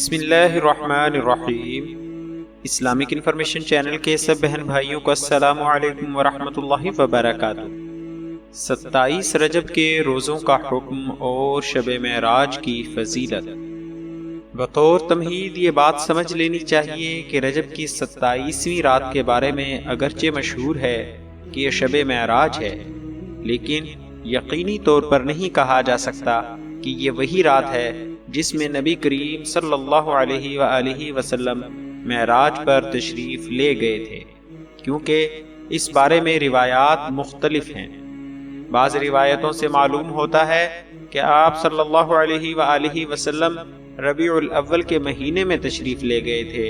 بسم اللہ الرحمن الرحیم۔ اسلامک انفارمیشن چینل کے سب بہن بھائیوں کو السلام علیکم ورحمۃ اللہ وبرکاتہ۔ 27 رجب کے روزوں کا حکم اور شب معراج کی فضیلت۔ بطور تمہید یہ بات سمجھ لینی چاہیے کہ رجب کی 27ویں رات کے بارے میں اگرچہ مشہور ہے کہ یہ شب معراج ہے، لیکن یقینی طور پر نہیں کہا جا سکتا کہ یہ وہی رات ہے جس میں نبی کریم صلی اللہ علیہ وآلہ وسلم معراج پر تشریف لے گئے تھے، کیونکہ اس بارے میں روایات مختلف ہیں۔ بعض روایتوں سے معلوم ہوتا ہے کہ آپ صلی اللہ علیہ وآلہ وسلم ربیع الاول کے مہینے میں تشریف لے گئے تھے،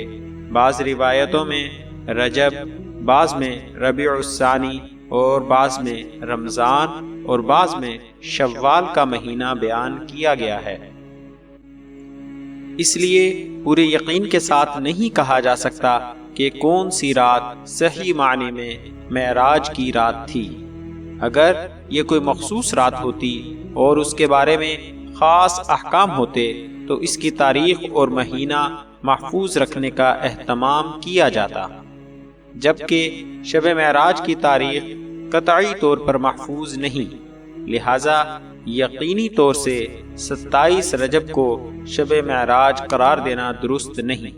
بعض روایتوں میں رجب، بعض میں ربیع الثانی اور بعض میں رمضان اور بعض میں شوال کا مہینہ بیان کیا گیا ہے۔ اس لیے پورے یقین کے ساتھ نہیں کہا جا سکتا کہ کون سی رات صحیح معنی میں معراج کی رات تھی۔ اگر یہ کوئی مخصوص رات ہوتی اور اس کے بارے میں خاص احکام ہوتے تو اس کی تاریخ اور مہینہ محفوظ رکھنے کا اہتمام کیا جاتا، جبکہ شب معراج کی تاریخ قطعی طور پر محفوظ نہیں، لہذا یقینی طور سے 27 رجب کو شب معراج قرار دینا درست نہیں۔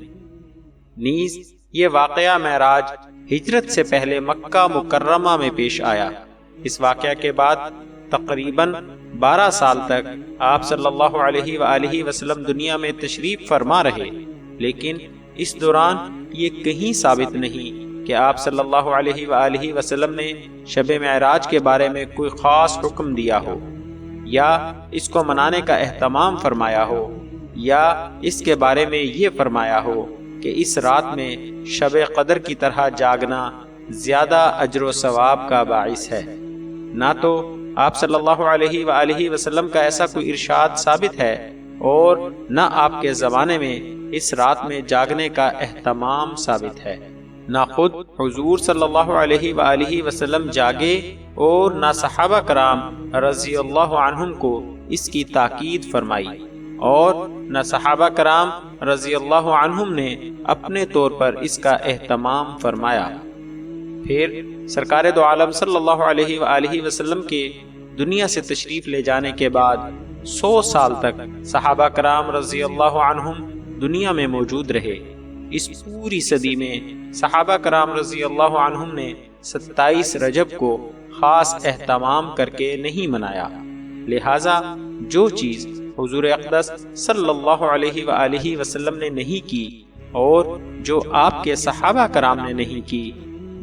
نیز یہ واقعہ معراج ہجرت سے پہلے مکہ مکرمہ میں پیش آیا۔ اس واقعہ کے بعد تقریباً 12 سال تک آپ صلی اللہ علیہ وآلہ وسلم دنیا میں تشریف فرما رہے، لیکن اس دوران یہ کہیں ثابت نہیں کہ آپ صلی اللہ علیہ وآلہ وسلم نے شب معراج کے بارے میں کوئی خاص حکم دیا ہو، یا اس کو منانے کا اہتمام فرمایا ہو، یا اس کے بارے میں یہ فرمایا ہو کہ اس رات میں شب قدر کی طرح جاگنا زیادہ اجر و ثواب کا باعث ہے۔ نہ تو آپ صلی اللہ علیہ وآلہ وسلم کا ایسا کوئی ارشاد ثابت ہے، اور نہ آپ کے زمانے میں اس رات میں جاگنے کا اہتمام ثابت ہے۔ نہ خود حضور صلی اللہ علیہ وآلہ وسلم جاگے اور نہ صحابہ کرام رضی اللہ عنہم کو اس کی تاکید فرمائی، اور نہ صحابہ کرام رضی اللہ عنہم نے اپنے طور پر اس کا اہتمام فرمایا۔ پھر سرکار دو عالم صلی اللہ علیہ وآلہ وسلم کے دنیا سے تشریف لے جانے کے بعد 100 سال تک صحابہ کرام رضی اللہ عنہم دنیا میں موجود رہے۔ اس پوری صدی میں صحابہ کرام رضی اللہ عنہم نے 27 رجب کو خاص اہتمام کر کے نہیں منایا، لہٰذا جو چیز حضور اقدس صلی اللہ علیہ وآلہ وسلم نے نہیں کی اور جو آپ کے صحابہ کرام نے نہیں کی،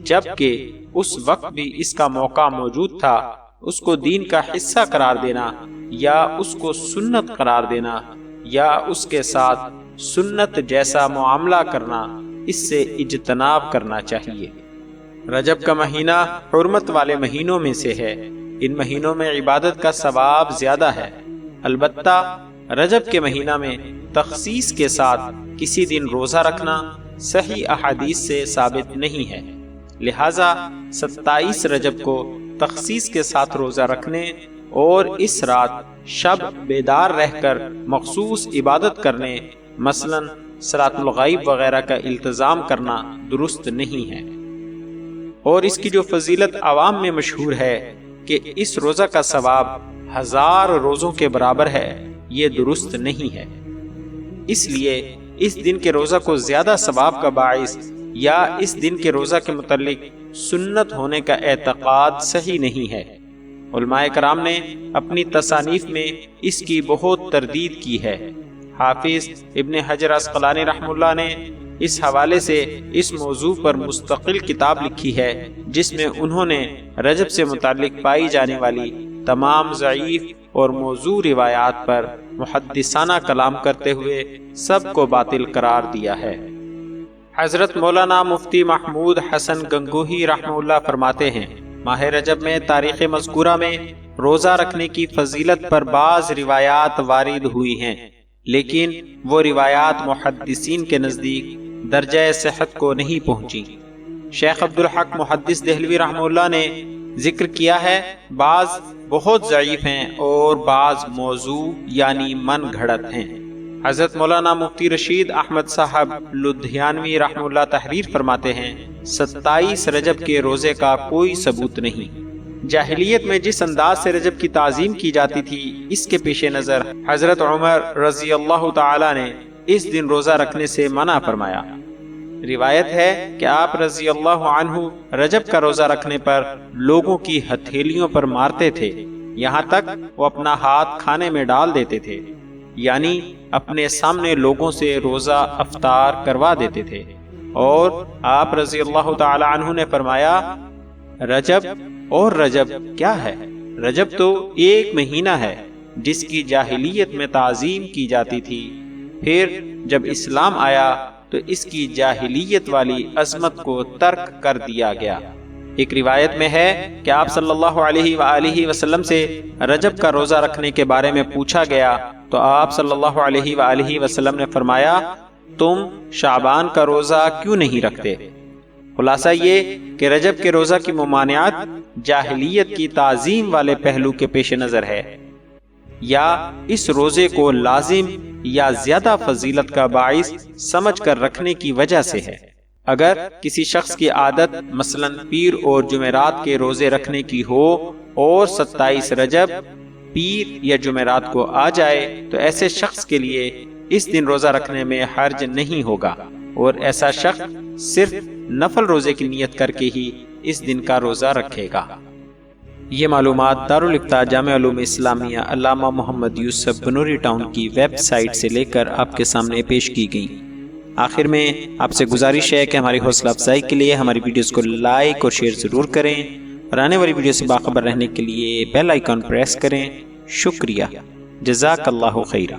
جبکہ اس وقت بھی اس کا موقع موجود تھا، اس کو دین کا حصہ قرار دینا یا اس کو سنت قرار دینا یا اس کے ساتھ سنت جیسا معاملہ کرنا، اس سے اجتناب کرنا چاہیے۔ رجب کا مہینہ حرمت والے مہینوں میں سے ہے، ان مہینوں میں عبادت کا ثواب زیادہ ہے، البتہ رجب کے مہینہ میں تخصیص کے ساتھ کسی دن روزہ رکھنا صحیح احادیث سے ثابت نہیں ہے، لہٰذا 27 رجب کو تخصیص کے ساتھ روزہ رکھنے اور اس رات شب بیدار رہ کر مخصوص عبادت کرنے، مثلا صلاۃ الغائب وغیرہ کا التزام کرنا درست نہیں ہے۔ اور اس کی جو فضیلت عوام میں مشہور ہے کہ اس روزہ کا ثواب 1000 روزوں کے برابر ہے، یہ درست نہیں ہے۔ اس لیے اس دن کے روزہ کو زیادہ ثواب کا باعث یا اس دن کے روزہ کے متعلق سنت ہونے کا اعتقاد صحیح نہیں ہے۔ علماء کرام نے اپنی تصانیف میں اس کی بہت تردید کی ہے۔ حافظ ابن حجر عسقلانی رحمہ اللہ نے اس حوالے سے اس موضوع پر مستقل کتاب لکھی ہے، جس میں انہوں نے رجب سے متعلق پائی جانے والی تمام ضعیف اور موضوع روایات پر محدثانہ کلام کرتے ہوئے سب کو باطل قرار دیا ہے۔ حضرت مولانا مفتی محمود حسن گنگوہی رحمہ اللہ فرماتے ہیں، ماہ رجب میں تاریخ مذکورہ میں روزہ رکھنے کی فضیلت پر بعض روایات وارد ہوئی ہیں، لیکن وہ روایات محدثین کے نزدیک درجہ صحت کو نہیں پہنچی۔ شیخ عبدالحق محدث دہلوی رحمہ اللہ نے ذکر کیا ہے، بعض بہت ضعیف ہیں اور بعض موضوع یعنی من گھڑت ہیں۔ حضرت مولانا مفتی رشید احمد صاحب لدھیانوی رحمہ اللہ تحریر فرماتے ہیں 27 رجب کے روزے کا کوئی ثبوت نہیں۔ جاہلیت میں جس انداز سے رجب کی تعظیم کی جاتی تھی، اس کے پیش نظر حضرت عمر رضی اللہ تعالی نے اس دن روزہ رکھنے سے منع فرمایا۔ روایت ہے کہ آپ رضی اللہ عنہ رجب کا روزہ رکھنے پر لوگوں کی ہتھیلیوں پر مارتے تھے، یہاں تک وہ اپنا ہاتھ کھانے میں ڈال دیتے تھے، یعنی اپنے سامنے لوگوں سے روزہ افطار کروا دیتے تھے۔ اور آپ رضی اللہ تعالی عنہ نے فرمایا، رجب اور رجب کیا ہے؟ رجب تو ایک مہینہ ہے جس کی جاہلیت میں تعظیم کی جاتی تھی، پھر جب اسلام آیا تو اس کی جاہلیت والی عظمت کو ترک کر دیا گیا۔ ایک روایت میں ہے کہ آپ صلی اللہ علیہ وآلہ وسلم سے رجب کا روزہ رکھنے کے بارے میں پوچھا گیا تو آپ صلی اللہ علیہ وآلہ وسلم نے فرمایا، تم شعبان کا روزہ کیوں نہیں رکھتے؟ خلاصہ یہ کہ رجب کے روزہ کی ممانعت جاہلیت کی تعظیم والے پہلو کے پیش نظر ہے، یا اس روزے کو لازم یا زیادہ فضیلت کا باعث سمجھ کر رکھنے کی وجہ سے ہے۔ اگر کسی شخص کی عادت مثلا پیر اور جمعرات کے روزے رکھنے کی ہو اور 27 رجب پیر یا جمعرات کو آ جائے تو ایسے شخص کے لیے اس دن روزہ رکھنے میں حرج نہیں ہوگا، اور ایسا شخص صرف نفل روزے کی نیت کر کے ہی اس دن کا روزہ رکھے گا۔ یہ معلومات دارالفتاح جامع علوم اسلامیہ علامہ محمد یوسف بنوری ٹاؤن کی ویب سائٹ سے لے کر آپ کے سامنے پیش کی گئیں۔ آخر میں آپ سے گزارش ہے کہ ہماری حوصلہ افزائی کے لیے ہماری ویڈیوز کو لائک اور شیئر ضرور کریں، اور آنے والی ویڈیو سے باخبر رہنے کے لیے بیل آئیکن پریس کریں۔ شکریہ، جزاک اللہ خیرہ۔